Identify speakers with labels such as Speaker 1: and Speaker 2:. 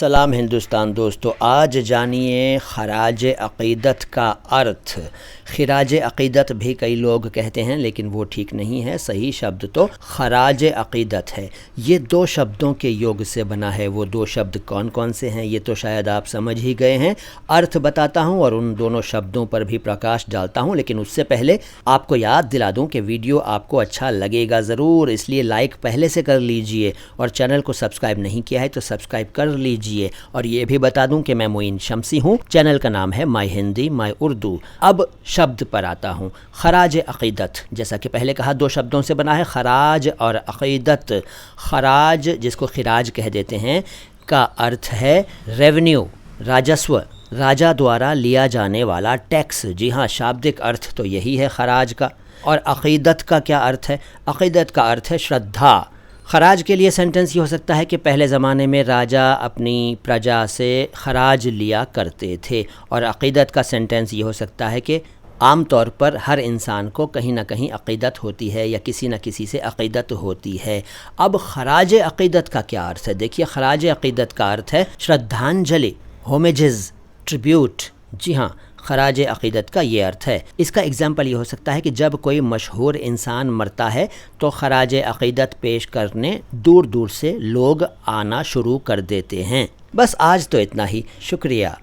Speaker 1: सलाम हिंदुस्तान दोस्तों, आज जानिए खराज अक़ीदत का अर्थ। खराज अक़ीदत भी कई लोग कहते हैं, लेकिन वो ठीक नहीं है। सही शब्द तो खराज अक़ीदत है। ये दो शब्दों के योग से बना है। वो दो शब्द कौन कौन से हैं ये तो शायद आप समझ ही गए हैं। अर्थ बताता हूँ और उन दोनों शब्दों पर भी प्रकाश डालता हूँ, लेकिन उससे पहले आपको याद दिला दूँ कि वीडियो आपको अच्छा लगेगा ज़रूर, इसलिए लाइक पहले से कर लीजिए और चैनल को सब्सक्राइब नहीं किया है तो सब्सक्राइब कर लीजिए। और ये भी बता दूं कि मैं मोइन शम्सी हूँ, चैनल का नाम है माई हिंदी माई उर्दू। अब शब्द पर आता हूँ। खराज अक़ीदत, जैसा कि पहले कहा, दो शब्दों से बना है, खराज और अक़ीदत। खराज, जिसको खिराज कह देते हैं, का अर्थ है रेवेन्यू, राजस्व, राजा द्वारा लिया जाने वाला टैक्स। जी हाँ, शाब्दिक अर्थ तो यही है खराज का। और अक़ीदत का क्या अर्थ है? अक़ीदत का अर्थ है श्रद्धा। खराज के लिए सेंटेंस ये हो सकता है कि पहले ज़माने में राजा अपनी प्रजा से खराज लिया करते थे। और अक़ीदत का सेंटेंस ये हो सकता है कि आम तौर पर हर इंसान को कहीं ना कहीं अक़ीदत होती है या किसी न किसी से अक़ीदत होती है। अब खराज अक़ीदत का क्या अर्थ है? देखिए, खराज अक़ीदत का अर्थ है श्रद्धांजलि, होमेजेस, ट्रिब्यूट। जी हाँ, खराज अक़ीदत का ये अर्थ है। इसका एग्जाम्पल ये हो सकता है कि जब कोई मशहूर इंसान मरता है तो खराज अक़ीदत पेश करने दूर दूर से लोग आना शुरू कर देते हैं। बस आज तो इतना ही, शुक्रिया।